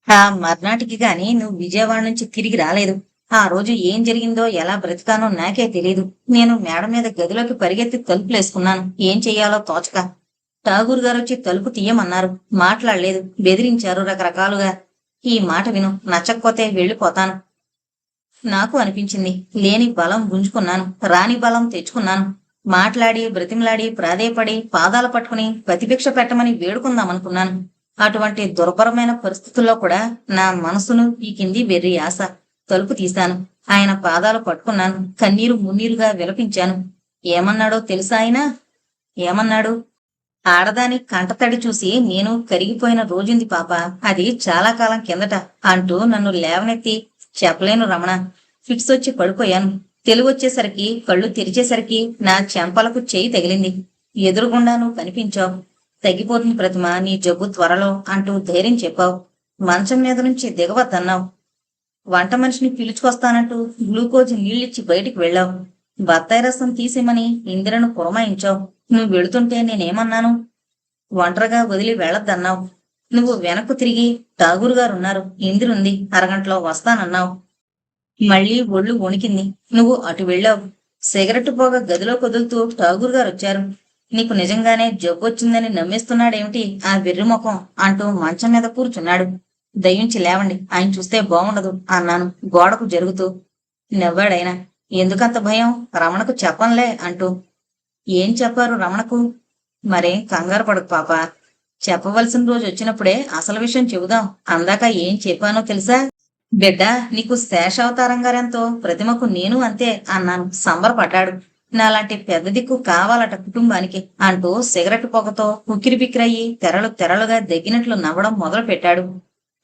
ఆ మర్నాటికి గాని నువ్వు విజయవాడ నుంచి తిరిగి రాలేదు. ఆ రోజు ఏం జరిగిందో ఎలా బ్రతికానో నాకే తెలీదు. నేను మేడ మీద గదిలోకి పరిగెత్తి తలుపులేసుకున్నాను. ఏం చెయ్యాలో తోచక. ఠాగూర్ గారొచ్చి తలుపు తీయమన్నారు. మాట్లాడలేదు. బెదిరించారు రకరకాలుగా. ఈ మాట విను, నచ్చకపోతే వెళ్ళిపోతాను. నాకు అనిపించింది. లేని బలం గుంజుకున్నాను. రాని బలం తెచ్చుకున్నాను. మాట్లాడి, బ్రతిమలాడి, ప్రాధేయపడి, పాదాలు పట్టుకుని ప్రతిభిక్ష పెట్టమని వేడుకుందామనుకున్నాను. అటువంటి దుర్భరమైన పరిస్థితుల్లో కూడా నా మనసును పీకింది వెర్రి ఆశ. తలుపు తీశాను. ఆయన పాదాలు పట్టుకున్నాను. కన్నీరు మున్నీరుగా విలపించాను. ఏమన్నాడో తెలుసా ఆయన? ఏమన్నాడు? ఆడదాని కంటతడి చూసి నేను కరిగిపోయిన రోజుంది పాప. అది చాలా కాలం కిందట అంటూ నన్ను లేవనెత్తి, చెప్పలేను రమణ. ఫిట్స్ వచ్చి పడిపోయాను. తెలివొచ్చేసరికి, కళ్ళు తెరిచేసరికి నా చెంపలకు చేయి తగిలింది. ఎదురుగుండా నువ్వు కనిపించావు. తగ్గిపోతుంది ప్రతిమ, నీ జబ్బు త్వరలో అంటూ ధైర్యం చెప్పావు. మంచం మీద నుంచి దిగవద్దన్నావు. వంట మనిషిని పిలుచుకొస్తానంటూ గ్లూకోజ్ నీళ్ళిచ్చి బయటికి వెళ్ళావు. బత్తాయి రసం తీసిమని ఇందిరను పురమాయించావు. నువ్వు వెళుతుంటే నేనేమన్నాను? ఒంటరిగా వదిలి వెళ్ళొద్దన్నావు. నువ్వు వెనక్కు తిరిగి, ఠాగూర్ గారున్నారు, ఇందిరుంది, అరగంటలో వస్తానన్నావు. మళ్ళీ ఒళ్ళు వణికింది. నువ్వు అటు వెళ్ళావు. సిగరెట్టు పోగ గదిలో కదులుతూ ఠాగూర్ గారు వచ్చారు. నీకు నిజంగానే జబ్బొచ్చిందని నమ్మేస్తున్నాడేమిటి ఆ వెర్రిముఖం అంటూ మంచం మీద కూర్చున్నాడు. దయించి లేవండి, ఆయన చూస్తే బాగుండదు అన్నాను గోడకు జరుగుతూ. నవ్వాడైనా. ఎందుకంత భయం? రమణకు చెప్పంలే అంటూ. ఏం చెప్పారు రమణకు? మరేం కంగారు పడకు పాప. చెప్పవలసిన రోజు వచ్చినప్పుడే అసలు విషయం చెబుదాం. అందాక ఏం చెప్పానో తెలుసా? బిడ్డ, నీకు శేషావతారం గారెంతో, ప్రతిమకు నేను అంతే అన్నాను. సంబరపడ్డాడు. నాలాంటి పెద్ద దిక్కు కావాలట కుటుంబానికి అంటూ సిగరెట్ పొగతో ఉక్కిరి బిక్కిరయ్యి తెరలు తెరలుగా దగ్గినట్లు నవ్వడం మొదలు పెట్టాడు.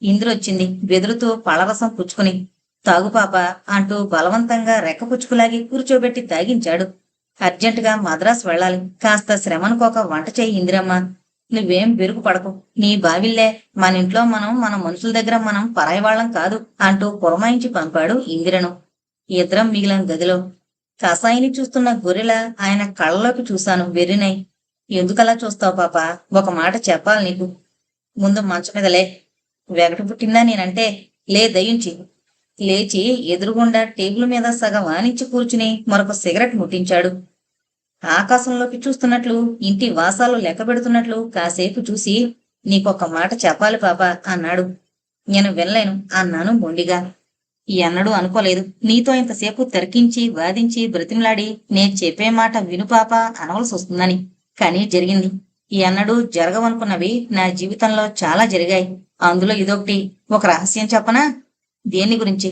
ఇంద్రొచ్చింది బెదురుతూ పళరసం పుచ్చుకుని. తాగు పాప అంటూ బలవంతంగా రెక్క పుచ్చుకులాగి కూర్చోబెట్టి తాగించాడు. అర్జెంటుగా మద్రాసు వెళ్ళాలి. కాస్త శ్రమనుకోక వంట చెయ్యి ఇందిరమ్మ. నువ్వేం బెరుకు పడకు. నీ బావిల్లే. మన ఇంట్లో మనం, మన మనుషుల దగ్గర మనం పరాయి వాళ్ళం కాదు అంటూ పురమాయించి పంపాడు ఇందిరను. ఇద్దరం మిగిలిన గదిలో. కసాయిని చూస్తున్న గొర్రెలా ఆయన కళ్ళలోకి చూశాను వెర్రినై. ఎందుకలా చూస్తావు పాప? ఒక మాట చెప్పాలి నీకు. ముందు మంచం మీద లే. వెగటు పుట్టిందా నేనంటే? లే దయించి. లేచి ఎదురుగుండా టేబుల్ మీద సగం ఆనించి కూర్చుని మరొక సిగరెట్ ముట్టించాడు. ఆకాశంలోకి చూస్తున్నట్లు, ఇంటి వాసాలు లెక్క పెడుతున్నట్లు కాసేపు చూసి, నీకొక్క మాట చెప్పాలి పాప అన్నాడు. నేను వినలేను అన్నాను మొండిగా. ఎన్నడూ అనుకోలేదు నీతో ఇంతసేపు తర్కించి, వాదించి, బ్రతిమలాడి నేను చెప్పే మాట విను పాప అనవలసి వస్తుందని. కానీ జరిగింది. ఎన్నడూ జరగవనుకున్నవి నా జీవితంలో చాలా జరిగాయి. అందులో ఇదొకటి. ఒక రహస్యం చెప్పనా? దేని గురించి?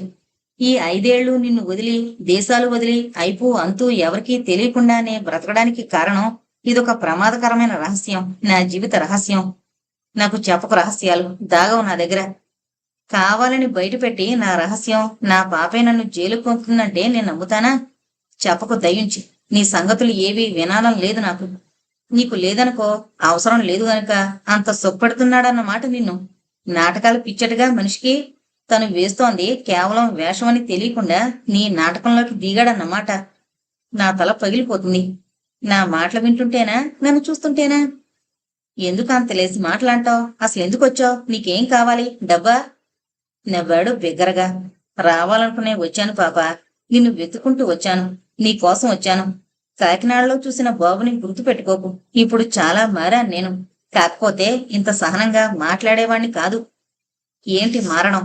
ఈ 5 ఏళ్లు నిన్ను వదిలి, దేశాలు వదిలి, అయిపో అంతూ ఎవరికీ తెలియకుండానే బ్రతకడానికి కారణం ఇదొక ప్రమాదకరమైన రహస్యం. నా జీవిత రహస్యం. నాకు చెప్పకు రహస్యాలు, దాగవు నా దగ్గర. కావాలని బయటపెట్టి నా రహస్యం, నా పాపే నన్ను జైలుకు పంపుతుందంటే నేను నమ్ముతానా? చెప్పకు దయించి. నీ సంగతులు ఏవీ వినాలని లేదు నాకు. నీకు లేదనుకో, అవసరం లేదు గనుక అంత సొప్పెడుతున్నాడన్నమాట నిన్ను. నాటకాలు పిచ్చటగా మనిషికి. తను వేస్తోంది కేవలం వేషమని తెలియకుండా నీ నాటకంలోకి దిగాడన్నమాట. నా తల పగిలిపోతుంది. నా మాటలు వింటుంటేనా, నన్ను చూస్తుంటేనా? ఎందుకు అంత లేసి మాటలంటావు? అసలెందుకొచ్చావు? నీకేం కావాలి? డబ్బా? నవ్వాడు బిగ్గరగా. రావాలనుకునే వచ్చాను పాప. నిన్ను వెతుకుంటూ వచ్చాను. నీ కోసం వచ్చాను. కాకినాడలో చూసిన బాబుని గుర్తు పెట్టుకోకు. ఇప్పుడు చాలా మారాను నేను. కాకపోతే ఇంత సహనంగా మాట్లాడేవాణ్ణి కాదు. ఏంటి మారడం?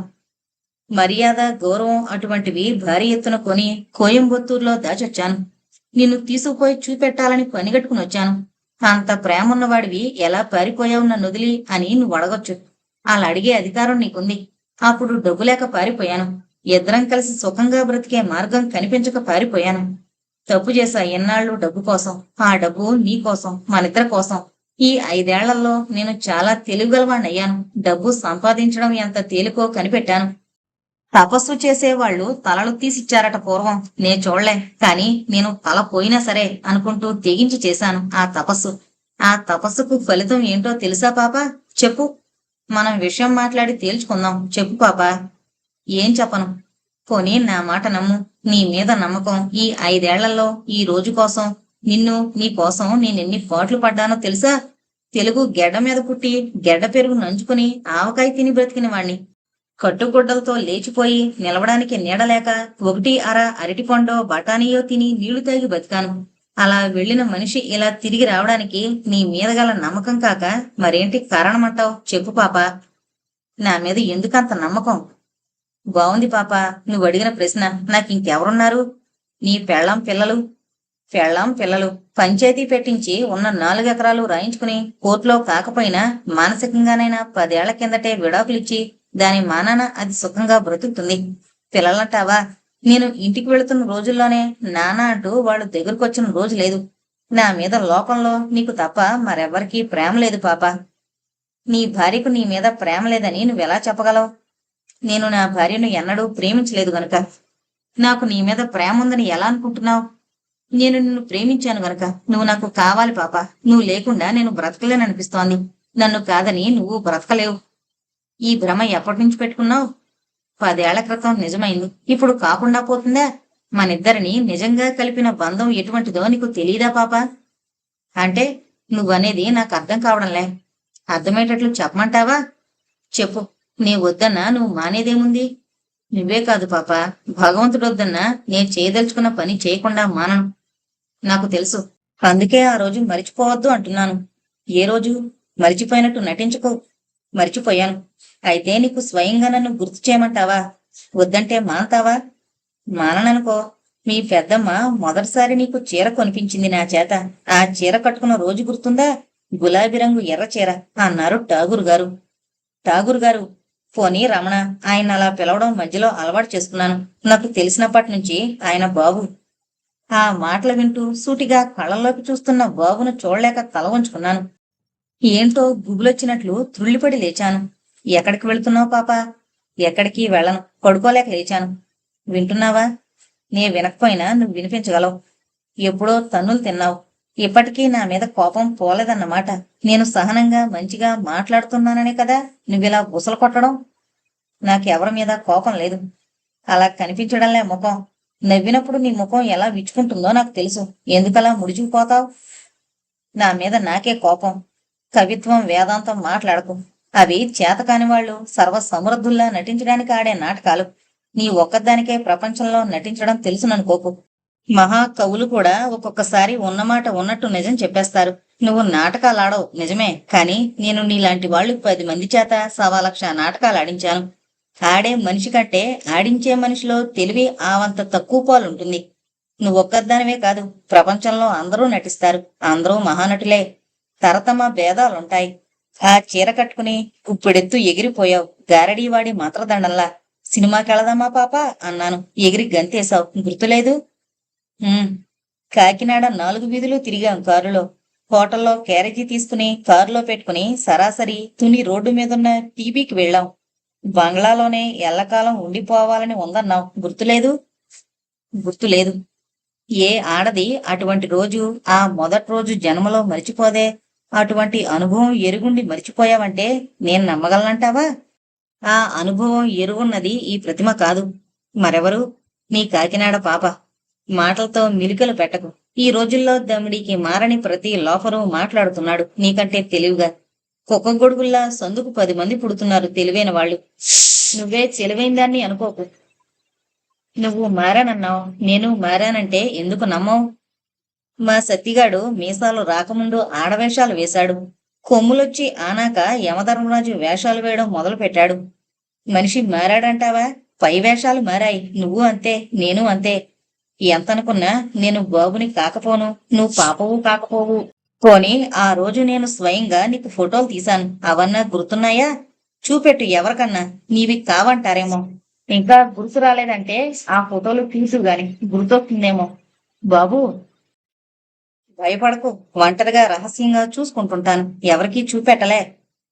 మర్యాద, గౌరవం అటువంటివి భారీ ఎత్తున కొని కోయంబత్తూరులో దాచొచ్చాను. నిన్ను తీసుకుపోయి చూపెట్టాలని పనిగట్టుకుని వచ్చాను. అంత ప్రేమన్నవాడివి ఎలా పారిపోయావు నన్ను వదిలి అని నువ్వు అడగొచ్చు. అలా అడిగే అధికారం నీకుంది. అప్పుడు డబ్బు లేక పారిపోయాను. ఇద్దరం కలిసి సుఖంగా బ్రతికే మార్గం కనిపించక పారిపోయాను. తప్పు చేశా ఎన్నాళ్ళు డబ్బు కోసం. ఆ డబ్బు నీ కోసం, మనిద్దరి కోసం. ఈ 5 ఏళ్లలో నేను చాలా తెలివిగలవాణ్ణయ్యాను. డబ్బు సంపాదించడం ఎంత తేలికో కనిపెట్టాను. తపస్సు చేసేవాళ్లు తలలు తీసిచ్చారట పూర్వం. నే చూడలే, కాని నేను తల పోయినా సరే అనుకుంటూ తెగించి చేశాను ఆ తపస్సు. ఆ తపస్సుకు ఫలితం ఏంటో తెలుసా పాప? చెప్పు. మనం విషయం మాట్లాడి తేల్చుకుందాం. చెప్పు పాప. ఏం చెప్పను? పోనీ నా మాట నమ్ము. నీ మీద నమ్మకం. ఈ 5 ఏళ్లలో ఈ రోజు కోసం, నిన్ను, నీ కోసం నేనెన్ని పాట్లు పడ్డానో తెలుసా? తెలుగు గెడ్డ మీద పుట్టి, గెడ్డ పెరుగు నంచుకుని ఆవకాయ తిని బ్రతికిన వాణ్ణి. కట్టుగుడ్డలతో లేచిపోయి నిలవడానికి నీడలేక ఒకటి అర అరటిపండో బఠానీయో తిని నీళ్లు తాగి బతికాను. అలా వెళ్ళిన మనిషి ఇలా తిరిగి రావడానికి నీ మీద గల నమ్మకం కాక మరేంటి కారణమంటావు చెప్పు పాప. నా మీద ఎందుకంత నమ్మకం? బావుంది పాప, నువ్వు అడిగిన ప్రశ్న. నాకు ఇంకెవరున్నారు? నీ పెళ్ళాం పిల్లలు పంచాయతీ పెట్టించి ఉన్న 4 ఎకరాలు రాయించుకుని కోర్టులో కాకపోయినా మానసికంగానైనా 10 ఏళ్ల కిందటే విడాకులిచ్చి దాని మానాన అది సుఖంగా బ్రతుకుతుంది. పిల్లలంటావా? నేను ఇంటికి వెళుతున్న రోజుల్లోనే నాన్న అంటూ వాళ్ళు దగ్గరకొచ్చిన రోజు లేదు. నా మీద లోకంలో నీకు తప్ప మరెవ్వరికీ ప్రేమ లేదు పాప. నీ భార్యకు నీ మీద ప్రేమ లేదని నువ్వెలా చెప్పగలవు? నేను నా భార్యను ఎన్నడూ ప్రేమించలేదు గనుక. నాకు నీ మీద ప్రేమ ఉందని ఎలా అనుకుంటున్నావు? నేను నిన్ను ప్రేమించాను గనక నువ్వు నాకు కావాలి పాప. నువ్వు లేకుండా నేను బ్రతకలేననిపిస్తోంది. నన్ను కాదని నువ్వు బ్రతకలేవు. ఈ భ్రమ ఎప్పటి నుంచి పెట్టుకున్నావు? 10 ఏళ్ల క్రితం నిజమైంది. ఇప్పుడు కాకుండా పోతుందా? మనిద్దరిని నిజంగా కలిపిన బంధం ఎటువంటిదో నీకు తెలియదా పాప? అంటే నువ్వనేది నాకు అర్థం కావడంలే. అర్థమయ్యేటట్లు చెప్పమంటావా? చెప్పు. నీ వద్దన్నా నువ్వు మానేదేముంది? నువ్వే కాదు పాప, భగవంతుడొద్దన్నా నేను చేయదలుచుకున్న పని చేయకుండా మానను. నాకు తెలుసు. అందుకే ఆ రోజు మరిచిపోవద్దు అంటున్నాను. ఏ రోజు? మరిచిపోయినట్టు నటించుకో. మరిచిపోయాను. అయితే నీకు స్వయంగా నన్ను గుర్తు చేయమంటావా? వద్దంటే మానతావా? మానననుకో. మీ పెద్దమ్మ మొదటిసారి నీకు చీర కొనిపించింది నా చేత. ఆ చీర కట్టుకున్న రోజు గుర్తుందా? గులాబీ రంగు ఎర్ర చీర అన్నారు ఠాగూర్ గారు. పోనీ రమణ, ఆయన అలా పిలవడం మధ్యలో అలవాటు చేసుకున్నాను. నాకు తెలిసినప్పటి నుంచి ఆయన బాబు. ఆ మాటలు వింటూ సూటిగా కళ్ళల్లోకి చూస్తున్న బాబును చూడలేక తల వంచుకున్నాను. ఏంటో గుబులొచ్చినట్లు త్రుళ్ళిపడి లేచాను. ఎక్కడికి వెళుతున్నావు పాపా? ఎక్కడికి వెళ్ళను. పడుకోలేక లేచాను. వింటున్నావా? నే వినకపోయినా నువ్వు వినిపించగలవు. ఎప్పుడో తన్నులు తిన్నావు. ఇప్పటికీ నా మీద కోపం పోలేదన్నమాట. నేను సహనంగా మంచిగా మాట్లాడుతున్నాననే కదా నువ్విలా బుసలు కొట్టడం. నాకెవరి మీద కోపం లేదు. అలా కనిపించడంలే ముఖం. నవ్వినప్పుడు నీ ముఖం ఎలా విచ్చుకుంటుందో నాకు తెలుసు. ఎందుకలా ముడిచిపోతావు? నా మీద నాకే కోపం. కవిత్వం వేదాంతం మాట్లాడకు. అవి చేతకాని వాళ్ళు సర్వసమృద్ధుల్లా నటించడానికి ఆడే నాటకాలు. నీ ఒక్కదానికే ప్రపంచంలో నటించడం తెలుసుననుకోకు. మహాకవులు కూడా ఒక్కొక్కసారి ఉన్నమాట ఉన్నట్టు నిజం చెప్పేస్తారు. నువ్వు నాటకాలాడవు నిజమే, కాని నేను నీలాంటి వాళ్ళు 10 మంది చేత 1,00,000 నాటకాలు ఆడించాను. ఆడే మనిషి కంటే ఆడించే మనిషిలో తెలివి ఆవంత తక్కువ పాలుంటుంది. నువ్వొక్కదానివే కాదు, ప్రపంచంలో అందరూ నటిస్తారు. అందరూ మహానటులే. తరతమ భేదాలుంటాయి. ఆ చీర కట్టుకుని గుప్పెడెత్తు ఎగిరిపోయావు గారడీవాడి మంత్రదండంలా. సినిమాకెళదామా పాప అన్నాను. ఎగిరి గంతేశావు. గుర్తులేదు? కాకినాడ 4 వీధులు తిరిగాం కారులో. హోటల్లో క్యారేజీ తీసుకుని కారులో పెట్టుకుని సరాసరి తుని రోడ్డు మీదున్న టీబీకి వెళ్ళాం. బంగ్లాలోనే ఎల్లకాలం ఉండిపోవాలని ఉందన్నావు. గుర్తులేదు? గుర్తులేదు. ఏ ఆడది అటువంటి రోజు, ఆ మొదటి రోజు జన్మలో మరిచిపోదే. అటువంటి అనుభవం ఎరుగుండి మరిచిపోయావంటే నేను నమ్మగలనంటావా? ఆ అనుభవం ఎరుగున్నది ఈ ప్రతిమ కాదు, మరెవరు? నీ కాకినాడ పాప. మాటలతో మిలికలు పెట్టకు. ఈ రోజుల్లో దమిడికి మారని ప్రతి లోఫరు మాట్లాడుతున్నాడు నీకంటే తెలివిగా. కుక్క గొడుగుల్లా సందుకు 10 మంది పుడుతున్నారు తెలివైన వాళ్ళు. నువ్వే తెలివైన దాన్ని అనుకోకు. నువ్వు మారానన్నావు, నేను మారానంటే ఎందుకు నమ్మవు? మా సత్తిగాడు మీసాలు రాకముందు ఆడవేషాలు వేశాడు. కొమ్ములొచ్చి ఆనాక యమధర్మరాజు వేషాలు వేయడం మొదలు పెట్టాడు. మనిషి మారాడంటావా? పై వేషాలు మారాయి. నువ్వు అంతే, నేను అంతే. ఎంతనుకున్నా నేను బాబుని కాకపోను, నువ్వు పాపవు కాకపోవు. పోనీ ఆ రోజు నేను స్వయంగా నీకు ఫోటోలు తీశాను. అవన్నా గుర్తున్నాయా? చూపెట్టు ఎవరికన్నా. నీవి కావంటారేమో. ఇంకా గుర్తు రాలేదంటే ఆ ఫోటోలు తీసు గాని గుర్తొస్తుందేమో. బాబు, భయపడకు. ఒంటరిగా రహస్యంగా చూసుకుంటుంటాను. ఎవరికీ చూపెట్టలే.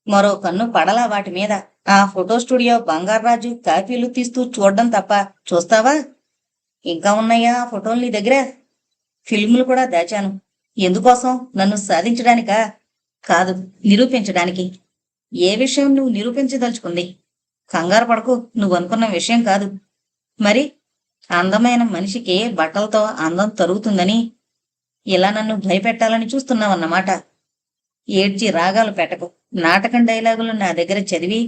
మరో కన్ను పడలా వాటి మీద. ఆ ఫోటో స్టూడియో బంగారాజు కాపీలు తీస్తూ చూడ్డం తప్ప చూస్తావా? ఇంకా ఉన్నాయా ఆ ఫోటోలు నీ దగ్గర? ఫిల్ములు కూడా దాచాను. ఎందుకోసం? నన్ను సాధించడానికా? కాదు, నిరూపించడానికి. ఏ విషయం నువ్వు నిరూపించదలుచుకుంది? కంగారు పడకు. నువ్వనుకున్న విషయం కాదు. మరి అందమైన మనిషికి బట్టలతో అందం తరుగుతుందని ఇలా నన్ను భయపెట్టాలని చూస్తున్నావన్నమాట. ఏడ్చి రాగాలు పెట్టకు. నాటకం డైలాగులు నా దగ్గర చదివి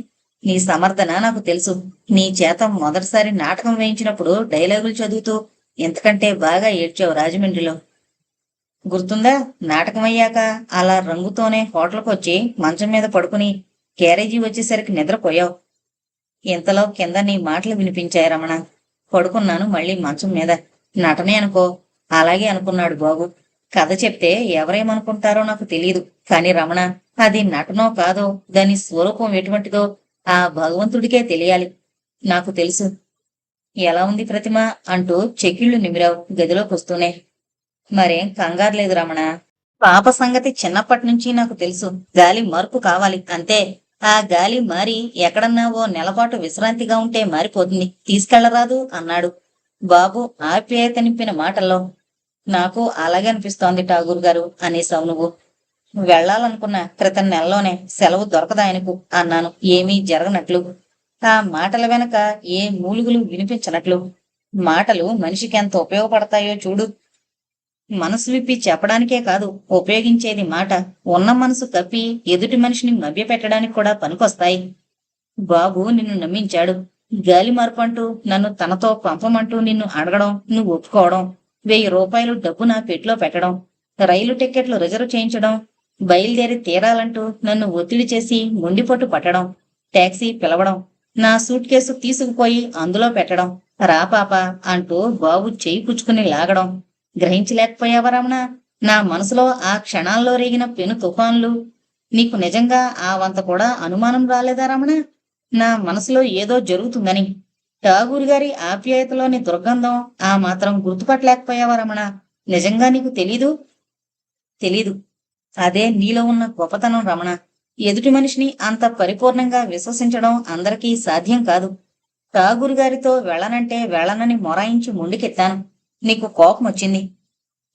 నీ సమర్థన నాకు తెలుసు. నీ చేత మొదటిసారి నాటకం వేయించినప్పుడు డైలాగులు చదువుతూ ఇంతకంటే బాగా ఏడ్చావు రాజమండ్రిలో. గుర్తుందా? నాటకం అయ్యాక అలా రంగుతోనే హోటల్కొచ్చి మంచం మీద పడుకుని క్యారేజీ వచ్చేసరికి నిద్రపోయావు. ఇంతలో కింద నీ మాటలు వినిపించాయి రమణ. పడుకున్నాను మళ్ళీ మంచం మీద. నటనే అనుకో. అలాగే అనుకున్నాడు బాబు. కథ చెప్తే ఎవరేమనుకుంటారో నాకు తెలియదు. కాని రమణ, అది నటనో కాదో, దాని స్వరూపం ఎటువంటిదో ఆ భగవంతుడికే తెలియాలి. నాకు తెలుసు. ఎలా ఉంది ప్రతిమ అంటూ చెక్కిళ్ళు నిమిరావు గదిలోకి వస్తూనే. మరేం కంగారు లేదు రమణ. పాప సంగతి చిన్నప్పటి నుంచి నాకు తెలుసు. గాలి మార్పు కావాలి అంతే. ఆ గాలి మారి ఎక్కడన్నా ఓ నెలపాటు విశ్రాంతిగా ఉంటే మారిపోతుంది. తీసుకెళ్లరాదు అన్నాడు బాబు ఆప్యాయత నింపిన మాటల్లో. నాకు అలాగే అనిపిస్తోంది ఠాగూర్ గారు అనేసావు నువ్వు. వెళ్ళాలనుకున్న క్రితం నెలలోనే సెలవు దొరకదాయనకు అన్నాను ఏమీ జరగనట్లు. ఆ మాటల వెనక ఏ మూలుగులు వినిపించనట్లు. మాటలు మనిషికి ఎంత ఉపయోగపడతాయో చూడు. మనసు విప్పి చెప్పడానికే కాదు ఉపయోగించేది మాట. ఉన్న మనసు కప్పి ఎదుటి మనిషిని మభ్యపెట్టడానికి కూడా పనికొస్తాయి. బాబు నిన్ను నమ్మించాడు. గాలి మార్పంటూ నన్ను తనతో పంపమంటూ నిన్ను అడగడం, నువ్వు ఒప్పుకోవడం, 1000 రూపాయలు డబ్బు నా పెట్లో పెట్టడం, రైలు టిక్కెట్లు రిజర్వ్ చేయించడం, బయలుదేరి తీరాలంటూ నన్ను ఒత్తిడి చేసి మొండిపట్టు పట్టడం, టాక్సీ పిలవడం, నా సూట్ కేసు తీసుకుపోయి అందులో పెట్టడం, రా పాప అంటూ బాబు చేయి పుచ్చుకుని లాగడం గ్రహించలేకపోయావా రమణ? నా మనసులో ఆ క్షణాల్లో రేగిన పెను తుఫాన్లు. నీకు నిజంగా ఆ వంత కూడా అనుమానం రాలేదా రమణ? నా మనసులో ఏదో జరుగుతుందని. ఠాగూర్ గారి ఆప్యాయతలోని దుర్గంధం ఆ మాత్రం గుర్తుపట్టలేకపోయావా రమణ? నిజంగా నీకు తెలీదు? తెలీదు. అదే నీలో ఉన్న గొప్పతనం రమణ. ఎదుటి మనిషిని అంత పరిపూర్ణంగా విశ్వసించడం అందరికీ సాధ్యం కాదు. ఠాగూర్ గారితో వెళ్ళనంటే వెళ్ళనని మొరాయించి ముందుకెత్తాను. నీకు కోపం వచ్చింది.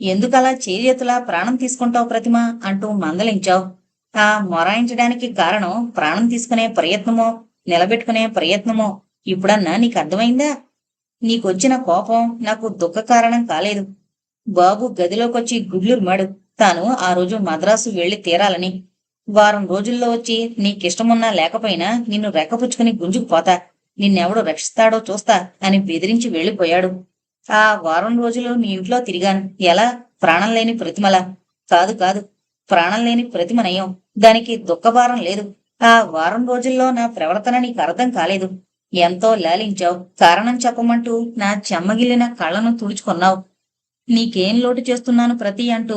ఎందుకలా చేతులా ప్రాణం తీసుకుంటావు ప్రతిమ అంటూ మందలించావు. ఆ మొరాయించడానికి కారణం ప్రాణం తీసుకునే ప్రయత్నమో నిలబెట్టుకునే ప్రయత్నమో ఇప్పుడన్నా నీకు అర్థమైందా? నీకొచ్చిన కోపం నాకు దుఃఖ కారణం కాలేదు. బాబు గదిలోకొచ్చి గుడ్లురిమాడు. తాను ఆ రోజు మద్రాసు వెళ్లి తీరాలని. వారం రోజుల్లో వచ్చి నీకిష్టమున్నా లేకపోయినా నిన్ను రెక్కపుచ్చుకుని గుంజుకుపోతా, నిన్నెవడు రక్షిస్తాడో చూస్తా అని బెదిరించి వెళ్లిపోయాడు. ఆ వారం రోజులు నీ ఇంట్లో తిరిగాను. ఎలా? ప్రాణం లేని ప్రతిమలా? కాదు కాదు, ప్రాణం లేని ప్రతిమనయం. దానికి దుఃఖభారం లేదు. ఆ వారం రోజుల్లో నా ప్రవర్తన నీకు అర్థం కాలేదు. ఎంతో లాలించావు. కారణం చెప్పమంటూ నా చెమ్మగిల్లిన కళ్ళను తుడుచుకున్నావు. నీకేం లోటు చేస్తున్నాను ప్రతి అంటూ.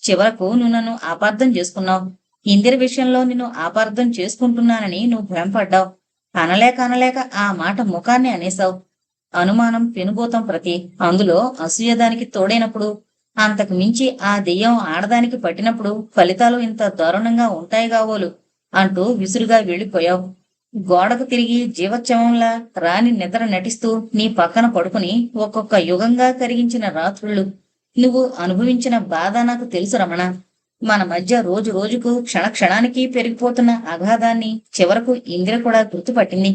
చివరకు నువ్వు నన్ను అపార్థం చేసుకున్నావు. ఇందిర విషయంలో నిన్ను అపార్థం చేసుకుంటున్నానని నువ్వు భ్రమపడ్డావు. అనలేక అనలేక ఆ మాట ముఖాన్ని అనేశావు. అనుమానం పెనుభూతం ప్రతి. అందులో అసూయదానికి తోడైనప్పుడు, అంతకు మించి ఆ దెయ్యం ఆడదానికి పట్టినప్పుడు ఫలితాలు ఇంత దారుణంగా ఉంటాయి గావోలు అంటూ విసురుగా వెళ్ళిపోయావు. గోడకు తిరిగి జీవోత్సవంలా రాని నిద్ర నటిస్తూ నీ పక్కన పడుకుని ఒక్కొక్క యుగంగా కరిగించిన రాత్రుళ్ళు. నువ్వు అనుభవించిన బాధ నాకు తెలుసు రమణ. మన మధ్య రోజు రోజుకు క్షణక్షణానికి పెరిగిపోతున్న అగాధాన్ని చివరకు ఇందిర కూడా గుర్తుపట్టింది.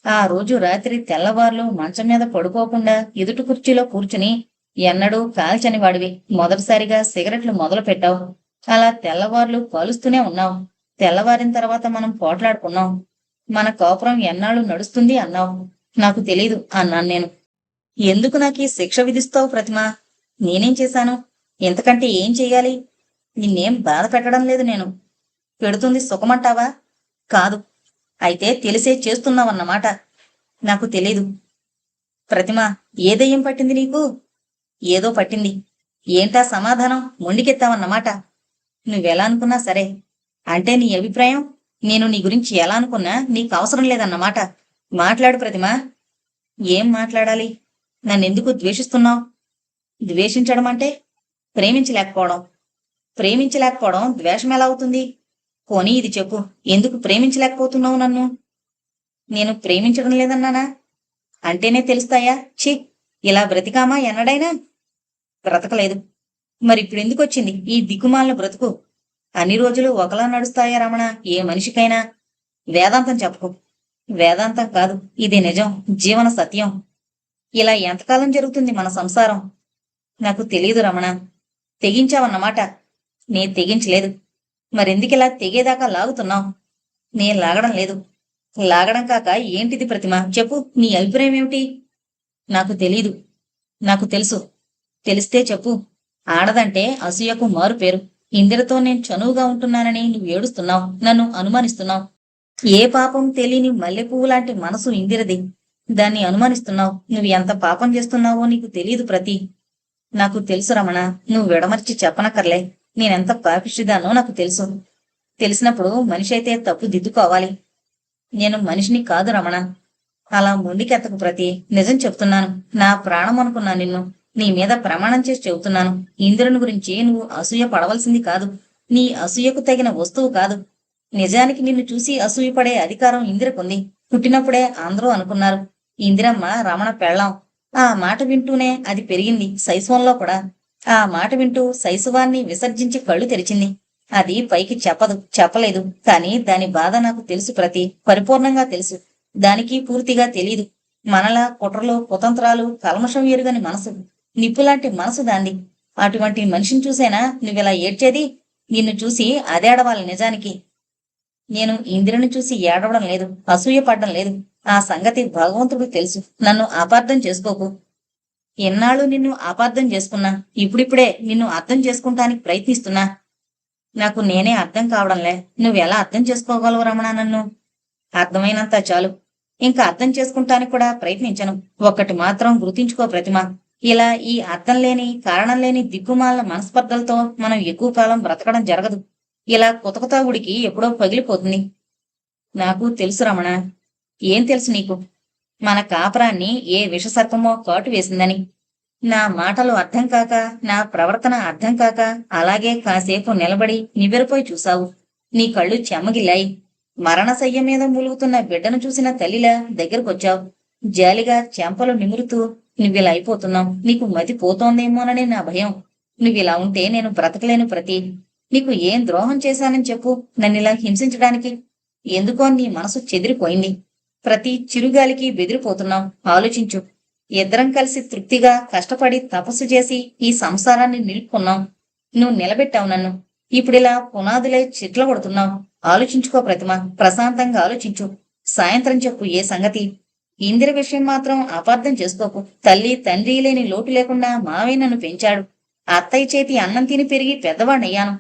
ఆ రోజు రాత్రి తెల్లవార్లు మంచం మీద పడుకోకుండా ఎదుటి కుర్చీలో కూర్చుని ఎన్నడూ కాల్చని వాడివి మొదటిసారిగా సిగరెట్లు మొదలు పెట్టావు. అలా తెల్లవార్లు కాలుస్తూనే ఉన్నావు. తెల్లవారిన తర్వాత మనం పోట్లాడుకున్నాం. మన కాపురం ఎన్నాళ్ళు నడుస్తుంది అన్నావు. నాకు తెలీదు అన్నాను నేను. ఎందుకు నాకు ఈ శిక్ష విధిస్తావు ప్రతిమ? నేనేం చేశాను? ఎంతకంటే ఏం చెయ్యాలి? నిన్నేం బాధ పెట్టడం లేదు నేను. పెడుతుంది సుఖమంటావా? కాదు. అయితే తెలిసే చేస్తున్నావన్నమాట. నాకు తెలీదు. ప్రతిమ, ఏ దయ్యం పట్టింది నీకు? ఏదో పట్టింది. ఏంటా సమాధానం? మొండికెత్తావన్నమాట. నువ్వెలా అనుకున్నా సరే. అంటే నీ అభిప్రాయం? నేను నీ గురించి ఎలా అనుకున్నా నీకు అవసరం లేదన్నమాట. మాట్లాడు ప్రతిమ. ఏం మాట్లాడాలి? నన్నెందుకు ద్వేషిస్తున్నావు? ద్వేషించడం అంటే ప్రేమించలేకపోవడం. ప్రేమించలేకపోవడం ద్వేషం ఎలా అవుతుంది? పోనీ ఇది చెప్పు, ఎందుకు ప్రేమించలేకపోతున్నావు నన్ను? నేను ప్రేమించడం లేదన్నానా? అంటేనే తెలుస్తాయా? ఛీ, ఇలా బ్రతికామా ఎన్నడైనా? బ్రతకలేదు. మరిప్పుడు ఎందుకొచ్చింది ఈ దిక్కుమాలిన బ్రతుకు? అన్ని రోజులు ఒకలా నడుస్తాయా రమణ ఏ మనిషికైనా? వేదాంతం చెప్పుకో. వేదాంతం కాదు, ఇది నిజం, జీవన సత్యం. ఇలా ఎంతకాలం జరుగుతుంది మన సంసారం? నాకు తెలియదు రమణ. తెగించావన్నమాట. నే తెగించలేదు. మరెందుకిలా తెగేదాకా లాగుతున్నావు? నేను లాగడం లేదు. లాగడం కాక ఏంటిది ప్రతిమ? చెప్పు, నీ అభిప్రాయం ఏమిటి? నాకు తెలీదు. నాకు తెలుసు. తెలిస్తే చెప్పు. ఆడదంటే అసూయకు మారు పేరు. ఇందిరతో నేను చనువుగా ఉంటున్నానని నువ్వు ఏడుస్తున్నావు, నన్ను అనుమానిస్తున్నావు. ఏ పాపం తెలియని మల్లెపువ్వు లాంటి మనసు ఇందిరది. దాన్ని అనుమానిస్తున్నావు. నువ్వు ఎంత పాపం చేస్తున్నావో నీకు తెలీదు ప్రతి. నాకు తెలుసు రమణ. నువ్వు విడమర్చి చెప్పనక్కర్లే. నేనెంత పాపిష్టిదానో నాకు తెలుసు. తెలిసినప్పుడు మనిషి అయితే తప్పు దిద్దుకోవాలి. నేను మనిషిని కాదు రమణ. అలా మొండికెత్తకు ప్రతి. నిజం చెప్తున్నాను. నా ప్రాణం అనుకున్నా నిన్ను. నీ మీద ప్రమాణం చేసి చెబుతున్నాను. ఇంద్రుని గురించి నువ్వు అసూయ పడవలసింది కాదు. నీ అసూయకు తగిన వస్తువు కాదు. నిజానికి నిన్ను చూసి అసూయ పడే అధికారం ఇందిరకుంది. పుట్టినప్పుడే అందరూ అనుకున్నారు ఇందిరమ్మ రమణ పెళ్ళాం. ఆ మాట వింటూనే అది పెరిగింది శైశవంలో కూడా. ఆ మాట వింటూ శైశవాన్ని విసర్జించి కళ్ళు తెరిచింది. అది పైకి చెప్పలేదు. కానీ దాని బాధ నాకు తెలుసు ప్రతి. పరిపూర్ణంగా తెలుసు. దానికి పూర్తిగా తెలీదు. మనలా కుట్రలు కుతంత్రాలు కల్మషం ఎరుగని మనసు. నిప్పులాంటి మనసు దాంది. అటువంటి మనిషిని చూసేనా నువ్విలా ఏడ్చేది? నిన్ను చూసి అదేడవాలి నిజానికి. నేను ఇందిరని చూసి ఏడవడం లేదు, అసూయ పడ్డం లేదు. ఆ సంగతి భగవంతుడు తెలుసు. నన్ను అపార్థం చేసుకోకు. ఎన్నాళ్ళు నిన్ను అపార్థం చేసుకున్నా, ఇప్పుడిప్పుడే నిన్ను అర్థం చేసుకుంటానికి ప్రయత్నిస్తున్నా. నాకు నేనే అర్థం కావడంలే. నువ్వెలా అర్థం చేసుకోగలవు రమణ నన్ను? అర్థమైనంత చాలు. ఇంకా అర్థం చేసుకుంటానికి కూడా ప్రయత్నించను. ఒక్కటి మాత్రం గుర్తించుకో ప్రతిమ. ఇలా ఈ అర్థం లేని కారణం లేని దిక్కుమాల మనస్పర్ధలతో మనం ఎక్కువ కాలం బ్రతకడం జరగదు. ఇలా కొతకొతా ఉడికి ఎప్పుడో పగిలిపోతుంది. నాకు తెలుసు రమణ. ఏం తెలుసు నీకు? మన కాపురాన్ని ఏ విషసర్పమో కాటు వేసిందని. నా మాటలు అర్థం కాక, నా ప్రవర్తన అర్థం కాక అలాగే కాసేపు నిలబడి నివ్వెరపోయి చూశావు. నీ కళ్ళు చెమ్మగిల్లాయి. మరణశయ్య మీద మూలుగుతున్న బిడ్డను చూసిన తల్లిలా దగ్గరకొచ్చావు. జాలిగా చెంపలు నిమురుతూ నువ్విలా అయిపోతున్నావు. నీకు మతి పోతోందేమోనని నా భయం. నువ్విలా ఉంటే నేను బ్రతకలేను ప్రతి. నీకు ఏం ద్రోహం చేశానని చెప్పు నన్నిలా హింసించడానికి? ఎందుకో నీ మనసు చెదిరిపోయింది. ప్రతి చిరుగాలికి బెదిరిపోతున్నావు. ఆలోచించు. ఇద్దరం కలిసి తృప్తిగా కష్టపడి తపస్సు చేసి ఈ సంసారాన్ని నిలుపుకున్నాం. నువ్వు నిలబెట్టావు నన్ను. ఇప్పుడిలా పునాదులే చిట్ల కొడుతున్నావు. ఆలోచించుకో ప్రతిమ. ప్రశాంతంగా ఆలోచించు. సాయంత్రం చెప్పు ఏ సంగతి. ఇందిర విషయం మాత్రం అపార్థం చేసుకోకు. తల్లి తండ్రి లేని లోటు లేకుండా మావయ్య నన్ను పెంచాడు. అత్తయ్య చేతి అన్నం తిని పెరిగి పెద్దవాణ్ణయ్యాను.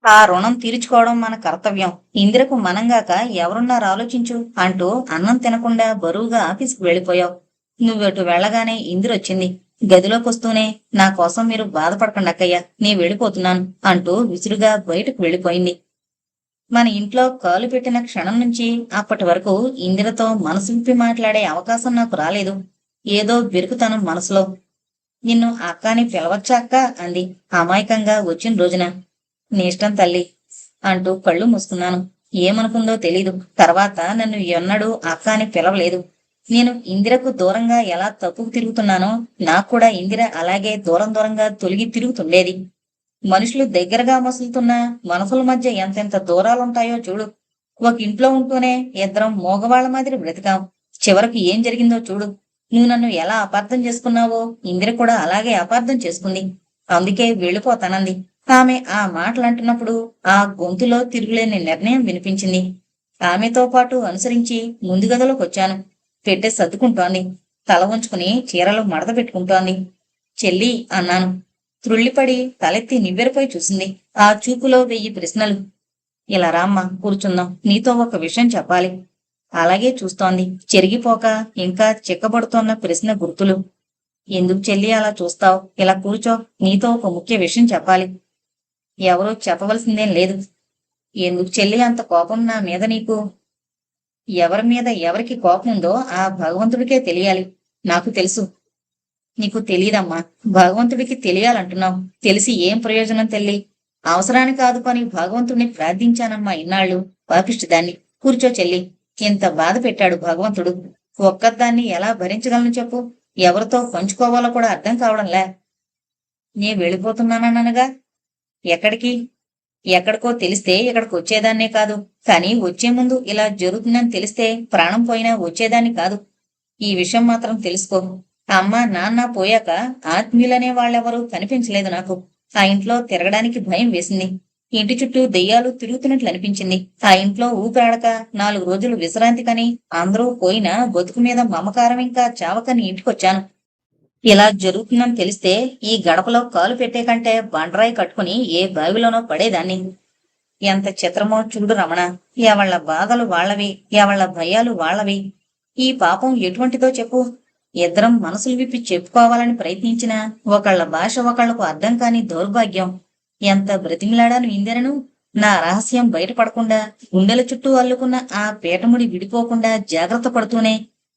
ఆ రుణం తీర్చుకోవడం మన కర్తవ్యం. ఇందిరకు మనంగాక ఎవరున్నారు ఆలోచించు అంటూ అన్నం తినకుండా బరువుగా ఆఫీసుకు వెళ్ళిపోయావు. నువ్వెటు వెళ్లగానే ఇందిరొచ్చింది. గదిలోకొస్తూనే నా కోసం మీరు బాధపడకండి అక్కయ్య, నీ వెళ్ళిపోతున్నాను అంటూ విసురుగా బయటకు వెళ్ళిపోయింది. మన ఇంట్లో కాలు పెట్టిన క్షణం నుంచి అప్పటి వరకు ఇందిరతో మనసు విప్పి మాట్లాడే అవకాశం నాకు రాలేదు. ఏదో బెరుకుతనం మనసులో. నిన్ను అక్కాని పిలవచ్చా అక్క అంది అమాయకంగా వచ్చిన రోజున. నీ ఇష్టం తల్లి అంటూ కళ్ళు మూసుకున్నాను. ఏమనుకుందో తెలీదు. తర్వాత నన్ను ఎన్నడూ అక్క అని పిలవలేదు. నేను ఇందిరకు దూరంగా ఎలా తప్పుకు తిరుగుతున్నానో నాకు కూడా ఇందిర అలాగే దూరం దూరంగా తొలగి తిరుగుతుండేది. మనుషులు దగ్గరగా మసులుతున్నా మనసుల మధ్య ఎంతెంత దూరాలుంటాయో చూడు. ఒక ఇంట్లో ఉంటూనే ఇద్దరం మోగవాళ్ల మాదిరి బ్రతికాం. చివరకు ఏం జరిగిందో చూడు. నువ్వు నన్ను ఎలా అపార్థం చేసుకున్నావో ఇందిర కూడా అలాగే అపార్థం చేసుకుంది. అందుకే వెళ్ళిపోతానంది. ఆమె ఆ మాటలంటున్నప్పుడు ఆ గొంతులో తిరుగులేని నిర్ణయం వినిపించింది. ఆమెతో పాటు అనుసరించి ముందు గదిలోకొచ్చాను. పెట్టె సర్దుకుంటోంది. తల ఉంచుకుని చీరలు మడత పెట్టుకుంటోంది. చెల్లి అన్నాను. త్రుళ్ళిపడి తలెత్తి నివ్వెరపై చూసింది. ఆ చూపులో 1000 ప్రశ్నలు. ఇలా రామ్మ కూర్చుందాం, నీతో ఒక విషయం చెప్పాలి. అలాగే చూస్తోంది. చెరిగిపోక ఇంకా చిక్కబడుతోన్న ప్రశ్న గుర్తులు. ఎందుకు చెల్లి అలా చూస్తావు? ఇలా కూర్చో, నీతో ఒక ముఖ్య విషయం చెప్పాలి. ఎవరూ చెప్పవలసిందేం లేదు. ఎందుకు చెల్లి అంత కోపం నా మీద నీకు? ఎవరి మీద ఎవరికి కోపం ఉందో ఆ భగవంతుడికే తెలియాలి. నాకు తెలుసు. నీకు తెలీదమ్మా. భగవంతుడికి తెలియాలంటున్నావు. తెలిసి ఏం ప్రయోజనం తెల్లి? అవసరానికి ఆదుకొని భగవంతుడిని ప్రార్థించానమ్మా ఇన్నాళ్ళు. పాపిష్టిదాన్ని. కూర్చో చెల్లి. ఇంత బాధ పెట్టాడు భగవంతుడు. ఒక్కదాన్ని ఎలా భరించగలను చెప్పు? ఎవరితో పంచుకోవాలో కూడా అర్థం కావడంలే. నే వెళ్ళిపోతున్నాననగా ఎక్కడికి? ఎక్కడికో తెలిస్తే ఇక్కడికి వచ్చేదాన్నే కాదు. కానీ వచ్చే ముందు ఇలా జరుగుతుందని తెలిస్తే ప్రాణం పోయినా వచ్చేదాన్ని కాదు. ఈ విషయం మాత్రం తెలుసుకో. అమ్మ నాన్న పోయాక ఆత్మీయులనే వాళ్ళెవరూ కనిపించలేదు నాకు. ఆ ఇంట్లో తిరగడానికి భయం వేసింది. ఇంటి చుట్టూ దెయ్యాలు తిరుగుతున్నట్లు అనిపించింది. ఆ ఇంట్లో ఊపిరాడక 4 రోజులు విశ్రాంతి కని అందరూ పోయినా బతుకు మీద మమకారం ఇంకా చావకని ఇంటికొచ్చాను. ఇలా జరుగుతుందని తెలిస్తే ఈ గడపలో కాలు పెట్టే కంటే బండరాయి కట్టుకుని ఏ బావిలోనో పడేదాన్ని. ఎంత చిత్రమో చూడు రమణ. ఎవళ్ళ బాధలు వాళ్ళవి, ఎవళ్ళ భయాలు వాళ్ళవి. ఈ పాపం ఎటువంటిదో చెప్పు. ఇద్దరం మనసులు విప్పి చెప్పుకోవాలని ప్రయత్నించినా ఒకళ్ళ భాష ఒకళ్లకు అర్థం కాని దౌర్భాగ్యం. ఎంత బ్రతిమిలాడాను ఇందిరను. నా రహస్యం బయటపడకుండా గుండెల చుట్టూ అల్లుకున్న ఆ పీటముడి విడిపోకుండా జాగ్రత్త పడుతూనే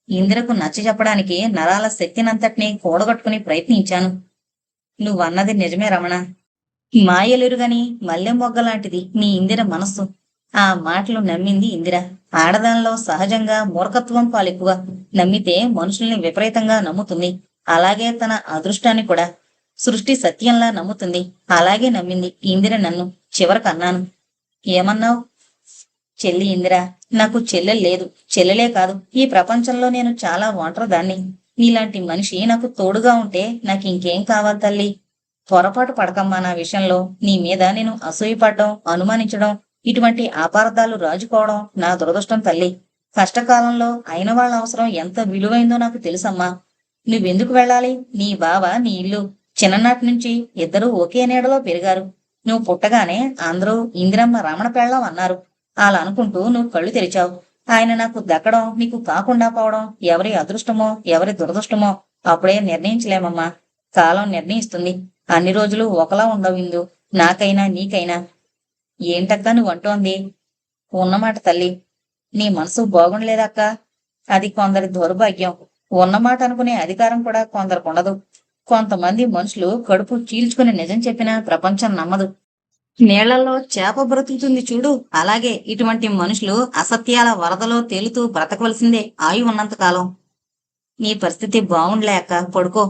ఇందిరకు నచ్చజెప్పడానికి నరాల శక్తినంతటినీ కూడగట్టుకుని ప్రయత్నించాను. నువ్వన్నది నిజమే రమణ. మాయలెరుగని మల్లెం మొగ్గలాంటిది నీ ఇందిర మనస్సు. ఆ మాటలు నమ్మింది ఇందిర. ఆడదానిలో సహజంగా మూర్ఖత్వం పాలెక్కువ. నమ్మితే మనుషుల్ని విపరీతంగా నమ్ముతుంది. అలాగే తన అదృష్టాన్ని కూడా సృష్టి సత్యంలా నమ్ముతుంది. అలాగే నమ్మింది ఇందిర నన్ను. చివరకన్నాను. ఏమన్నావు? చెల్లి ఇందిర, నాకు చెల్లెలు లేదు. చెల్లెలే కాదు, ఈ ప్రపంచంలో నేను చాలా ఒంటరిదాన్ని. నీలాంటి మనిషి నాకు తోడుగా ఉంటే నాకు ఇంకేం కావాలి తల్లి. పొరపాటు పడకమ్మా నా విషయంలో. నీ మీద నేను అసూయపడ్డం, అనుమానించడం, ఇటువంటి అపార్థాలు రాజుకోవడం నా దురదృష్టం తల్లి. కష్టకాలంలో అయిన వాళ్ళ అవసరం ఎంత విలువైందో నాకు తెలుసమ్మా. నువ్వెందుకు వెళ్ళాలి? నీ బావ, నీ ఇల్లు. చిన్ననాటి నుంచి ఇద్దరూ ఒకే నీడలో పెరిగారు. నువ్వు పుట్టగానే అందరూ ఇందిరమ్మ రమణ పెళ్ళం అన్నారు. అలా అనుకుంటూ నువ్వు కళ్ళు తెరిచావు. ఆయన నాకు దక్కడం, నీకు కాకుండా పోవడం ఎవరి అదృష్టమో ఎవరి దురదృష్టమో అప్పుడే నిర్ణయించలేమమ్మా. కాలం నిర్ణయిస్తుంది. అన్ని రోజులు ఒకలా ఉండవు ఇందు. నాకైనా నీకైనా. ఏంటక్కా నువ్వు అంటోంది? ఉన్నమాట తల్లి. నీ మనసు బాగుండలేదక్క. అది కొందరి దౌర్భాగ్యం. ఉన్నమాట అనుకునే అధికారం కూడా కొందరికుండదు. కొంతమంది మనుషులు కడుపు చీల్చుకుని నిజం చెప్పినా ప్రపంచం నమ్మదు. నీళ్లలో చేప బ్రతుకుతుంది చూడు, అలాగే ఇటువంటి మనుషులు అసత్యాల వరదలో తేలుతూ బ్రతకవలసిందే ఆయువు ఉన్నంతకాలం. నీ పరిస్థితి బాగుండలే అక్క, పడుకో.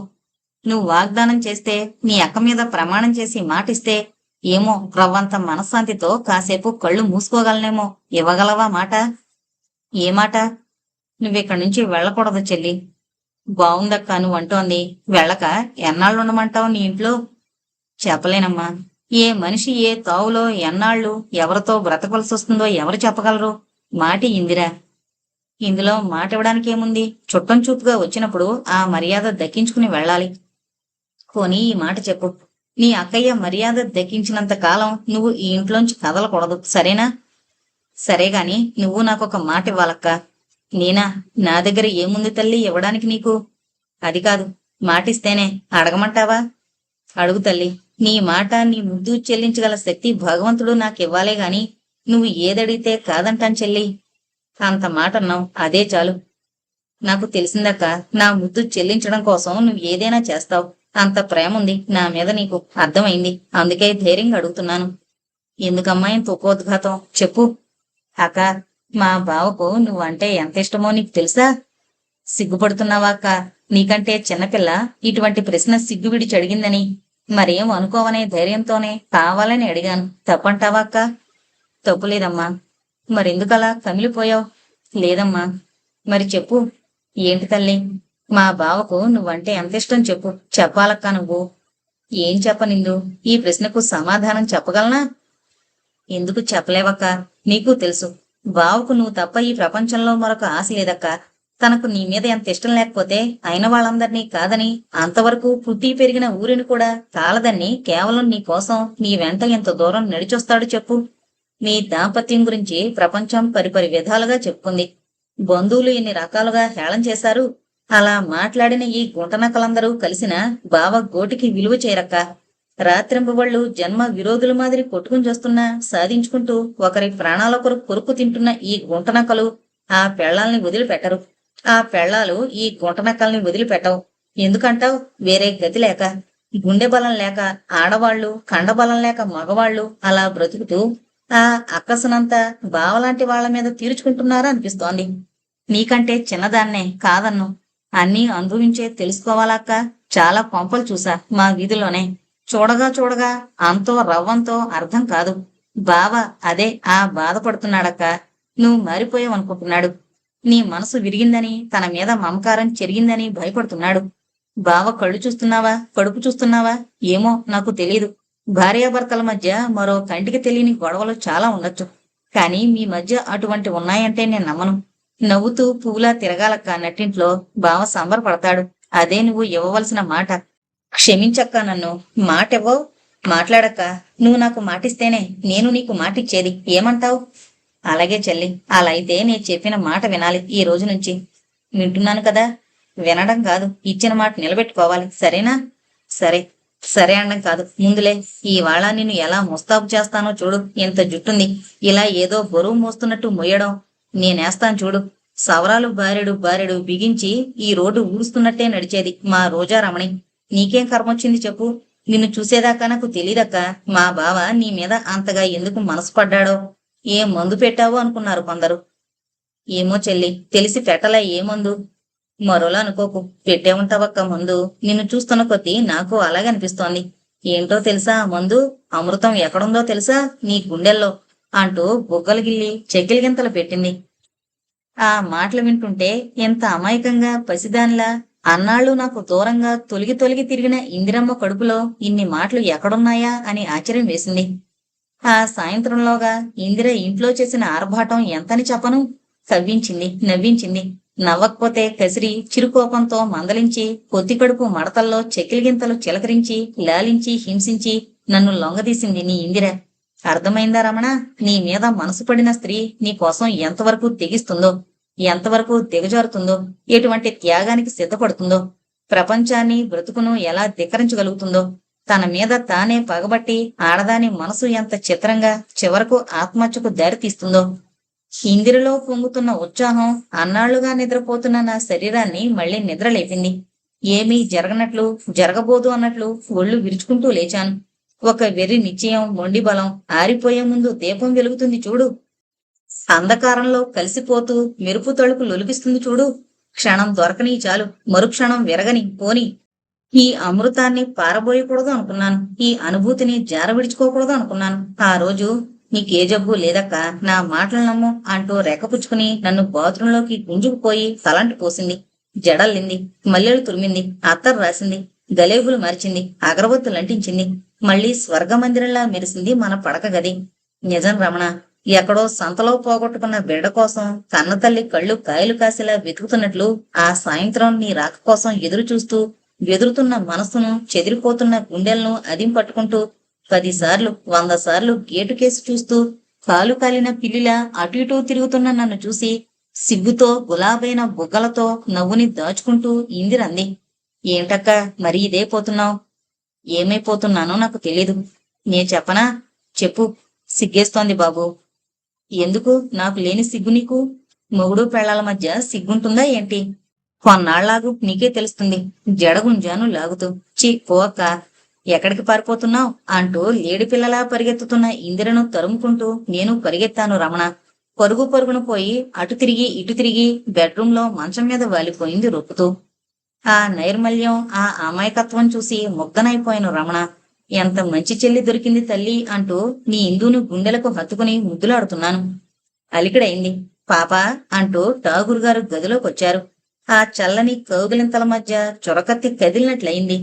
నువ్వు వాగ్దానం చేస్తే, నీ అక్క మీద ప్రమాణం చేసి మాటిస్తే ఏమో రవ్వంత మనశ్శాంతితో కాసేపు కళ్ళు మూసుకోగలనేమో. ఇవ్వగలవా మాట? ఏ మాట? నువ్విక్కడి నుంచి వెళ్ళకూడదు చెల్లి. బావుందక్క నువ్వు అంటోంది. వెళ్ళక ఎన్నాళ్ళుండమంటావు నీ ఇంట్లో? చెప్పలేనమ్మా. ఏ మనిషి ఏ తావులో ఎన్నాళ్ళు ఎవరితో బ్రతకవలసి వస్తుందో ఎవరు చెప్పగలరు? మాటి ఇందిరా. ఇందులో మాట ఇవ్వడానికేముంది? చుట్టం చూపుగా వచ్చినప్పుడు ఆ మర్యాద దక్కించుకుని వెళ్ళాలి. పోనీ ఈ మాట చెప్పు. నీ అక్కయ్య మర్యాద దక్కించినంత కాలం నువ్వు ఈ ఇంట్లోంచి కదలకూడదు, సరేనా? సరేగాని నువ్వు నాకొక మాట ఇవ్వాలక్క. నేనా? నా దగ్గర ఏముంది తల్లి ఇవ్వడానికి నీకు? అది కాదు, మాటిస్తేనే. అడగమంటావా? అడుగు తల్లి. నీ మాట, నీ ముద్దు చెల్లించగల శక్తి భగవంతుడు నాకివ్వాలే గాని నువ్వు ఏదడిగితే కాదంటాను చెల్లి. అంత మాట అన్నావు, అదే చాలు. నాకు తెలిసిందక్క, నా ముద్దు చెల్లించడం కోసం నువ్వు ఏదైనా చేస్తావు. అంత ప్రేమ ఉంది నా మీద నీకు, అర్థమైంది. అందుకే ధైర్యంగా అడుగుతున్నాను. ఎందుకమ్మా ఇంత ఉపోద్ఘాతం? చెప్పు. అక్క, మా బావకు నువ్వంటే ఎంత ఇష్టమో నీకు తెలుసా? సిగ్గుపడుతున్నావా అక్క? నీకంటే చిన్నపిల్ల ఇటువంటి ప్రశ్న సిగ్గు విడిచి అడిగిందని మరేం అనుకోవనే ధైర్యంతోనే కావాలని అడిగాను. తప్పంటావా అక్క? తప్పులేదమ్మా. మరెందుకలా కమిలిపోయావు? లేదమ్మా. మరి చెప్పు. ఏంటి తల్లి? మా బావకు నువ్వంటే ఎంత ఇష్టం చెప్పు. చెప్పాలక్క నువ్వు. ఏం చెప్పనిందు? ఈ ప్రశ్నకు సమాధానం చెప్పగలనా? ఎందుకు చెప్పలేవక్క? నీకు తెలుసు బావకు నువ్వు తప్ప ఈ ప్రపంచంలో మరొక ఆశ లేదక్క. తనకు నీ మీద ఎంత ఇష్టం లేకపోతే అయిన వాళ్ళందరినీ కాదని, అంతవరకు పుట్టి పెరిగిన ఊరిని కూడా కాలదని కేవలం నీ కోసం నీ వెంట ఎంత దూరం నడిచొస్తాడు చెప్పు. నీ దాంపత్యం గురించి ప్రపంచం పరిపరి విధాలుగా చెప్పుకుంది. బంధువులు ఎన్ని రకాలుగా హేళన చేశారు. అలా మాట్లాడిన ఈ గుంటనకలందరూ కలిసిన బావ గోటికి విలువ చేయరక్క. రాత్రింబవళ్ళు జన్మ విరోధుల మాదిరి కొట్టుకుని చేస్తున్నా సాధించుకుంటూ ఒకరి ప్రాణాలొకరు కొరుకు తింటున్న ఈ గుంటనకలు ఆ పెళ్లాల్ని వదిలిపెట్టరు. ఆ పెళ్లాలు ఈ గుంటనక్కల్ని వదిలిపెట్టవు. ఎందుకంటావు? వేరే గతి లేక. గుండె బలం లేక ఆడవాళ్లు, కండబలం లేక మగవాళ్లు అలా బ్రతుకుతూ ఆ అక్కసనంతా బావలాంటి వాళ్ల మీద తీర్చుకుంటున్నారా అనిపిస్తోంది. నీకంటే చిన్నదాన్నే కాదన్ను. అన్నీ అనుభవించే తెలుసుకోవాలక్క. చాలా కొంపలు చూసా మా వీధిలోనే. చూడగా చూడగా అంతో రవ్వంతో అర్థం కాదు. బావ అదే ఆ బాధపడుతున్నాడక్క. నువ్వు మారిపోయావనుకుంటున్నాడు. నీ మనసు విరిగిందని, తన మీద మమకారం చెరిగిందని భయపడుతున్నాడు. బావ కళ్ళు చూస్తున్నావా, కడుపు చూస్తున్నావా? ఏమో నాకు తెలీదు. భార్యాభర్తల మధ్య మరో కంటికి తెలియని గొడవలు చాలా ఉండొచ్చు. కానీ మీ మధ్య అటువంటి ఉన్నాయంటే నేను నమ్మను. నవ్వుతూ పువ్వులా తిరగాలక్క నట్టింట్లో బావ సంబరపడతాడు. అదే నువ్వు ఇవ్వవలసిన మాట. క్షమించక్క నన్ను. మాటివ్వవు? మాట్లాడక్క. నువ్వు నాకు మాటిస్తేనే నేను నీకు మాటిచ్చేది. ఏమంటావు? అలాగే చెల్లి. అలా అయితే నేను చెప్పిన మాట వినాలి ఈ రోజు నుంచి. వింటున్నాను కదా. వినడం కాదు, ఇచ్చిన మాట నిలబెట్టుకోవాలి. సరేనా? సరే. సరే అనడం కాదు, ముందులే ఇవాళ నిన్ను ఎలా ముస్తాబు చేస్తానో చూడు. ఎంత జుట్టుంది, ఇలా ఏదో బరువు మోస్తున్నట్టు మొయ్యడం నేనేస్తాను చూడు. సవరాలు బారెడు బారెడు బిగించి ఈ రోడ్డు ఊడుస్తున్నట్టే నడిచేది మా రోజారమణి. నీకేం కర్మొచ్చింది చెప్పు? నిన్ను చూసేదాకా నాకు తెలీదక్క. మా బావ నీ మీద అంతగా ఎందుకు మనసు పడ్డాడో. ఏ మందు పెట్టావో అనుకున్నారు కొందరు. ఏమో చెల్లి, తెలిసి పెట్టలా. ఏ మందు? మరోలా అనుకోకు, పెట్టే ఉంటావక్క మందు. నిన్ను చూస్తున్న కొద్దీ నాకు అలాగే అనిపిస్తోంది. ఏంటో తెలుసా ఆ మందు? అమృతం ఎక్కడుందో తెలుసా? నీ గుండెల్లో అంటూ బుగ్గలు గిల్లి చెక్కిలి గింతలు పెట్టింది. ఆ మాటలు వింటుంటే ఎంత అమాయకంగా పసిదానిలా అన్నాళ్ళు నాకు దూరంగా తొలిగి తొలిగి తిరిగిన ఇందిరమ్మ కడుపులో ఇన్ని మాటలు ఎక్కడున్నాయా అని ఆశ్చర్యం వేసింది. ఆ సాయంత్రంలోగా ఇందిర ఇంట్లో చేసిన ఆర్భాటం ఎంతని చెప్పను. కవ్వించింది, నవ్వించింది. నవ్వకపోతే కసిరి చిరుకోపంతో మందలించి పొత్తి కడుపు మడతల్లో చెక్కిలిగింతలు చిలకరించి లాలించి హింసించి నన్ను లొంగదీసింది నీ ఇందిర. అర్థమైందా రమణ? నీ మీద మనసు పడిన స్త్రీ నీ కోసం ఎంతవరకు తెగిస్తుందో, ఎంతవరకు దిగజారుతుందో, ఎటువంటి త్యాగానికి సిద్ధపడుతుందో, ప్రపంచాన్ని బ్రతుకును ఎలా ధిక్కరించగలుగుతుందో, తన మీద తానే పగబట్టి ఆడదాని మనసు ఎంత చిత్రంగా చివరకు ఆత్మహత్యకు దారితీస్తుందో. ఇందిరలో పొంగుతున్న ఉత్సాహం అన్నాళ్లుగా నిద్రపోతున్న నా శరీరాన్ని మళ్లీ నిద్రలేపింది. ఏమీ జరగనట్లు, జరగబోదు అన్నట్లు ఒళ్ళు విరుచుకుంటూ లేచాను. ఒక వెర్రి నిశ్చయం, మొండి బలం. ఆరిపోయే ముందు దీపం వెలుగుతుంది చూడు, అంధకారంలో కలిసిపోతూ మెరుపు తలుపు లొలిపిస్తుంది చూడు. క్షణం దొరకని చాలు, మరుక్షణం విరగని పోని. ఈ అమృతాన్ని పారబోయకూడదు అనుకున్నాను. ఈ అనుభూతిని జారవిడుచుకోకూడదు అనుకున్నాను. ఆ రోజు నీకే జబ్బు లేదక్క, నా మాటలు నమ్ము అంటూ రెక్కపుచ్చుకుని నన్ను బాత్రూంలోకి గుంజుకుపోయి తలంటి పోసింది. జడల్లింది, మల్లెలు తురిమింది, అత్తరు రాసింది, గలేబులు మరిచింది, అగరబత్తులు అంటించింది. మళ్లీ స్వర్గమందిరంలా మెరిసింది మన పడక గది. నిజం రమణ, ఎక్కడో సంతలో పోగొట్టుకున్న బిడ్డ కోసం కన్నతల్లి కళ్ళు కాయలు కాసేలా వెతుకుతున్నట్లు ఆ సాయంత్రం నీ రాక కోసం ఎదురు చూస్తూ వెదురుతున్న మనస్సును, చెదిరిపోతున్న గుండెలను అదిం పట్టుకుంటూ 10 సార్లు 100 సార్లు గేటు కేసి చూస్తూ కాలు కాలిన పిల్లిలా అటు ఇటూ తిరుగుతున్న నన్ను చూసి సిగ్గుతో గులాబైన బుగ్గలతో నవ్వుని దాచుకుంటూ ఇందిరంది. ఏంటక్క మరీ ఇదే పోతున్నావు? ఏమైపోతున్నానో నాకు తెలీదు. నే చెప్పనా? చెప్పు. సిగ్గేస్తోంది బాబు. ఎందుకు నాకు లేని సిగ్గు నీకు? మొగుడు పెళ్లాల మధ్య సిగ్గుంటుందా ఏంటి? కొన్నాళ్లాగు నీకే తెలుస్తుంది. జడగుంజాను లాగుతూ. చీ పో అక్క. ఎక్కడికి పారిపోతున్నావు అంటూ లేడి పిల్లలా పరిగెత్తుతున్న ఇందిరను తరుముకుంటూ నేను పరిగెత్తాను రమణ. పరుగు పరుగున పోయి అటు తిరిగి ఇటు తిరిగి బెడ్రూంలో మంచం మీద వాలిపోయింది రొప్పుతూ. ఆ నైర్మల్యం, ఆ అమాయకత్వం చూసి ముగ్ధనైపోయాను రమణ. ఎంత మంచి చెల్లి దొరికింది తల్లి అంటూ నీ ఇందును గుండెలకు హత్తుకుని ముద్దులాడుతున్నాను. అలికిడైంది. పాపా అంటూ ఠాగూర్ గారు గదిలోకొచ్చారు. ఆ చల్లని కౌగిలింతల మధ్య చొరకత్తి కదిలినట్లయింది.